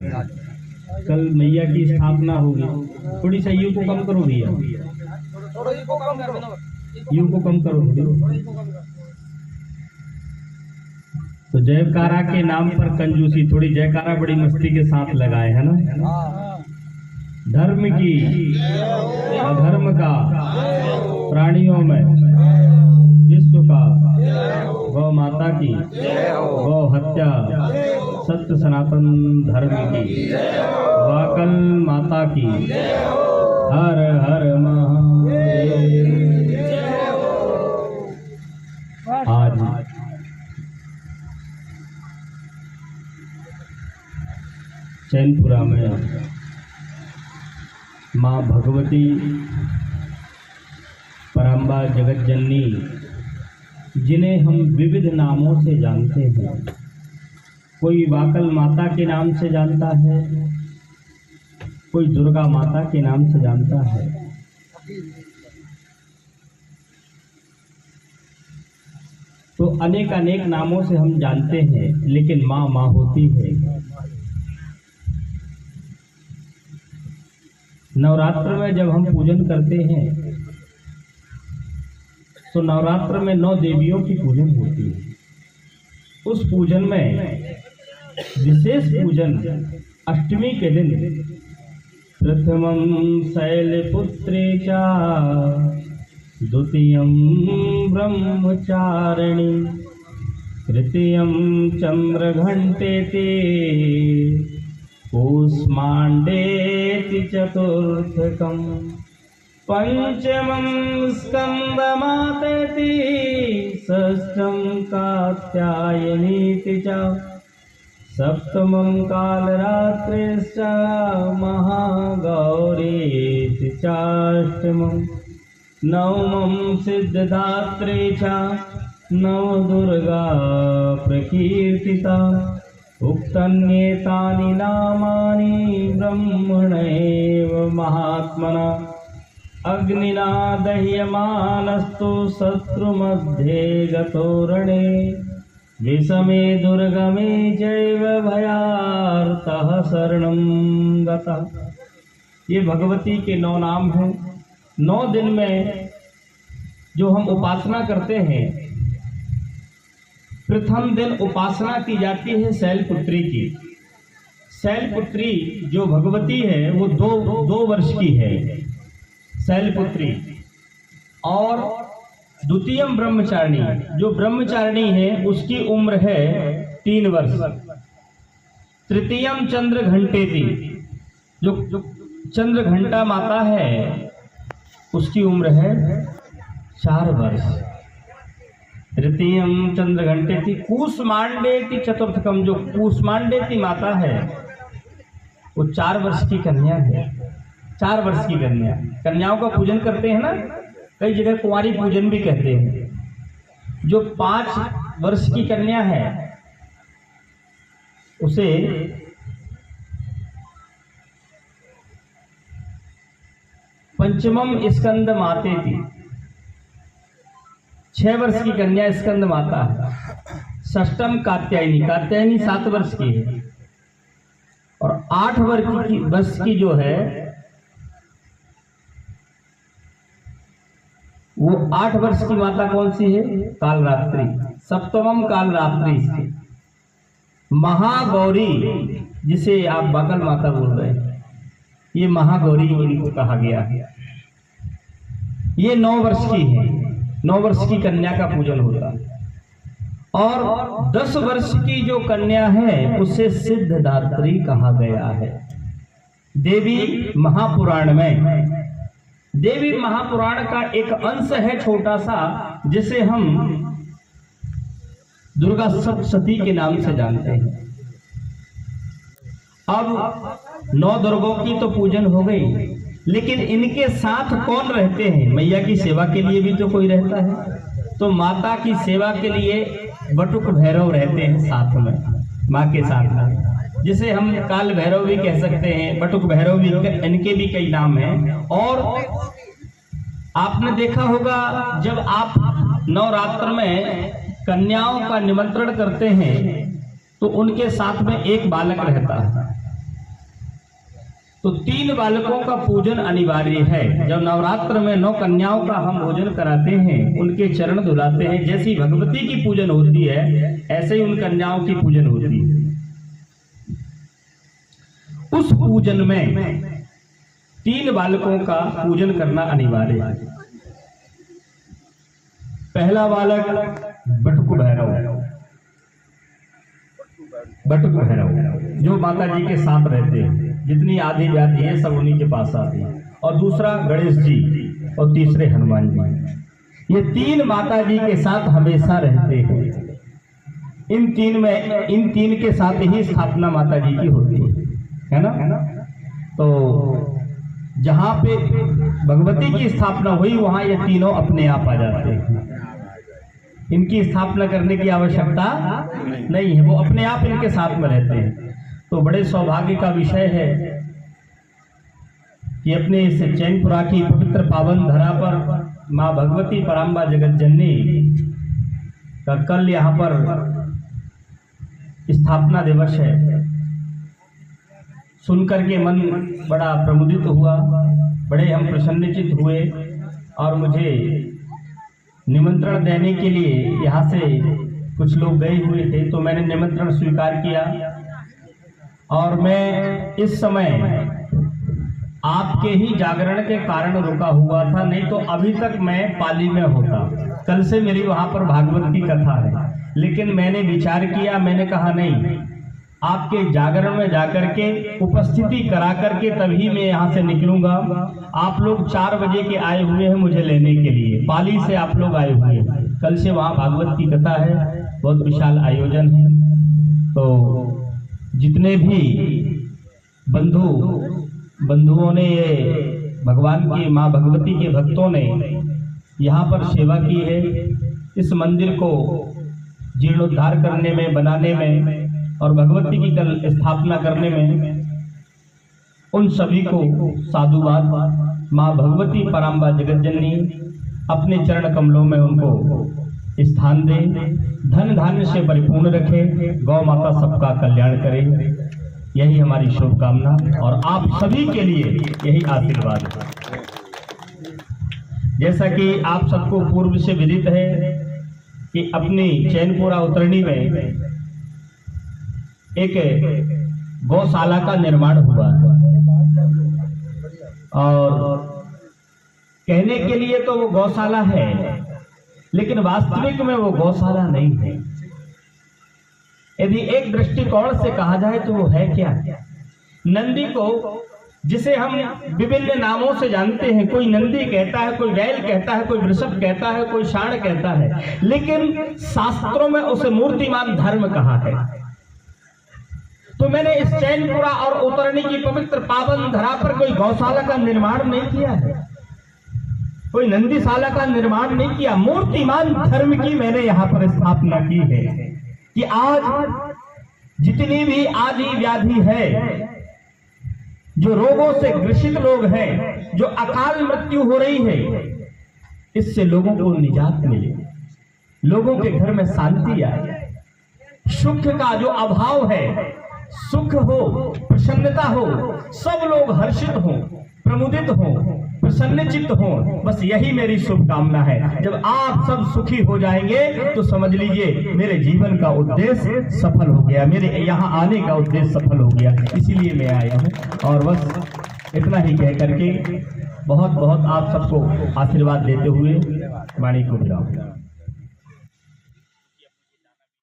कल मैया की स्थापना होगी, थोड़ी सा यू को कम करो भैया, यू को कम करो थोड़ी। तो जयकारा के नाम पर कंजूसी, थोड़ी जयकारा बड़ी मस्ती के साथ लगाए, है ना। धर्म की अधर्म का प्राणियों में विश्व का, गौ माता की, गौ हत्या सत्य सनातन धर्म की, वाकल माता की, हर हर महादेव। आज चैनपुरा में माँ भगवती परम्बा जगत जननी, जिन्हें हम विविध नामों से जानते हैं, कोई वाकल माता के नाम से जानता है, कोई दुर्गा माता के नाम से जानता है। तो अनेक अनेक नामों से हम जानते हैं, लेकिन माँ माँ होती है। नवरात्र में जब हम पूजन करते हैं तो नवरात्र में 9 देवियों की पूजन होती है। उस पूजन में विशेष पूजन अष्टमी के दिन प्रथमं शैलपुत्रे च द्वितीयं ब्रह्मचारिणी तृतीयं चंद्रघंटेति कूष्मांडेति चतुर्थकं पंचमं स्कंदमातेति षष्ठं कात्यायनीति च सप्तमं कालरात्रिश्च महागौरीति चाष्टमं नवमं सिद्धदात्री च नवदुर्गा प्रकीर्तिता उक्तन्येतानि नामानि ब्रह्मणैव महात्मना अग्निना दह्यमानस्तु शत्रुमध्ये गतो रणे विषमे दुर्गमे चैव भयार्तः शरणं गतः। ये भगवती के 9 नाम हैं। 9 दिन में जो हम उपासना करते हैं, प्रथम दिन उपासना की जाती है शैलपुत्री की। शैलपुत्री जो भगवती है वो 2 वर्ष की है शैलपुत्री। और द्वितीयम ब्रह्मचारिणी, जो ब्रह्मचारिणी है उसकी उम्र है 3 वर्ष। तृतीयम चंद्र घंटेति, जो चंद्र घंटा माता है उसकी उम्र है 4 वर्ष। तृतीयम चंद्र घंटेति कूष्मांडेति चतुर्थकम, जो कूष्मांडेति माता है वो 4 वर्ष की कन्या है। 4 वर्ष की कन्या, कन्याओं का पूजन करते हैं ना, कई जगह कुंवारी पूजन भी कहते हैं। जो 5 वर्ष की कन्या है उसे पंचमम स्कंद मातेति, 6 वर्ष की कन्या स्कंद माता है। षष्टम कात्यायनी, कात्यायनी 7 वर्ष की है। और 8 वर्ष की जो है वो 8 वर्ष की माता कौन सी है? कालरात्रि। सप्तमम कालरात्रि से महागौरी, जिसे आप बाकल माता बोल रहे हैं, ये महागौरी इनको कहा गया है। ये 9 वर्ष की है। 9 वर्ष की कन्या का पूजन होता है। और 10 वर्ष की जो कन्या है उसे सिद्धदात्री कहा गया है। देवी महापुराण में, देवी महापुराण का एक अंश है छोटा सा, जिसे हम दुर्गा सप्तशती के नाम से जानते हैं। अब 9 दुर्गों की तो पूजन हो गई, लेकिन इनके साथ कौन रहते हैं? मैया की सेवा के लिए भी तो कोई रहता है। तो माता की सेवा के लिए बटुक भैरव रहते हैं साथ में, माँ के साथ में, जिसे हम काल भैरव भी कह सकते हैं, बटुक भैरव भी, इनके भी कई नाम हैं। और आपने देखा होगा जब आप नवरात्र में कन्याओं का निमंत्रण करते हैं तो उनके साथ में एक बालक रहता है। तो 3 बालकों का पूजन अनिवार्य है। जब नवरात्र में 9 कन्याओं का हम भोजन कराते हैं, उनके चरण धुलाते हैं, जैसी भगवती की पूजन होती है ऐसे ही उन कन्याओं की पूजन होती है। उस पूजन में 3 बालकों का पूजन करना अनिवार्य है। पहला बालक बटुक भैरव, बटुक भैरव जो माता जी के साथ रहते हैं, जितनी आदि व्याधि है सब उन्हीं के पास आती है। और दूसरा गणेश जी और तीसरे हनुमान जी। ये 3 माता जी के साथ हमेशा रहते हैं। इन तीन के साथ ही स्थापना माता जी की होती है ना। तो जहाँ पे भगवती की स्थापना हुई वहां ये तीनों अपने आप आ जाते हैं। इनकी स्थापना करने की आवश्यकता नहीं है, वो अपने आप इनके साथ में रहते हैं। तो बड़े सौभाग्य का विषय है कि अपने इस चैनपुरा की पवित्र पावन धरा पर माँ भगवती पराम्बा जगत जननी का कल यहाँ पर स्थापना दिवस है। सुनकर के मन बड़ा प्रमुदित हुआ, बड़े हम प्रसन्नचित हुए और मुझे निमंत्रण देने के लिए यहाँ से कुछ लोग गए हुए थे, तो मैंने निमंत्रण स्वीकार किया। और मैं इस समय आपके ही जागरण के कारण रुका हुआ था, नहीं तो अभी तक मैं पाली में होता। कल से मेरी वहाँ पर भागवत की कथा है, लेकिन मैंने विचार किया, मैंने कहा नहीं, आपके जागरण में जाकर के उपस्थिति करा करके तभी मैं यहाँ से निकलूंगा। आप लोग 4 बजे के आए हुए हैं मुझे लेने के लिए, पाली से आप लोग आए हुए हैं। कल से वहाँ भागवत की कथा है, बहुत विशाल आयोजन है। तो जितने भी बंधुओं ने, ये भगवान की माँ भगवती के भक्तों ने यहाँ पर सेवा की है, इस मंदिर को जीर्णोद्धार करने में, बनाने में और भगवती की कल स्थापना करने में, उन सभी को साधुवाद। माँ भगवती पराम्बा जगत जननी अपने चरण कमलों में उनको स्थान दे, धन धान्य से परिपूर्ण रखे, गौ माता सबका कल्याण करे, यही हमारी शुभकामना और आप सभी के लिए यही आशीर्वाद है। जैसा कि आप सबको पूर्व से विदित है कि अपनी चैनपुरा उत्तरणी में एक गौशाला का निर्माण हुआ और कहने के लिए तो वो गौशाला है, लेकिन वास्तविक में वो गौशाला नहीं है। यदि एक दृष्टिकोण से कहा जाए तो वो है क्या? नंदी को, जिसे हम विभिन्न नामों से जानते हैं, कोई नंदी कहता है, कोई बैल कहता है, कोई वृषभ कहता है, कोई षाण कहता है, लेकिन शास्त्रों में उसे मूर्तिमान धर्म कहा है। तो मैंने इस चैनपुरा और उत्तरणी की पवित्र पावन धरा पर कोई गौशाला का निर्माण नहीं किया है, कोई नंदीशाला का निर्माण नहीं किया, मूर्तिमान धर्म की मैंने यहाँ पर स्थापना की है कि आज जितनी भी आदि व्याधि है, जो रोगों से ग्रसित लोग हैं, जो अकाल मृत्यु हो रही है, इससे लोगों को निजात मिले, लोगों के घर में शांति आए, सुख का जो अभाव है, सुख हो, प्रसन्नता हो, सब लोग हर्षित हो, प्रमुदित हो, प्रसन्नचित्त हो, बस यही मेरी शुभकामना है। जब आप सब सुखी हो जाएंगे तो समझ लीजिए मेरे जीवन का उद्देश्य सफल हो गया, मेरे यहाँ आने का उद्देश्य सफल हो गया, इसीलिए मैं आया हूँ। और बस इतना ही कह करके बहुत बहुत आप सबको आशीर्वाद देते हुए वाणी को विराम।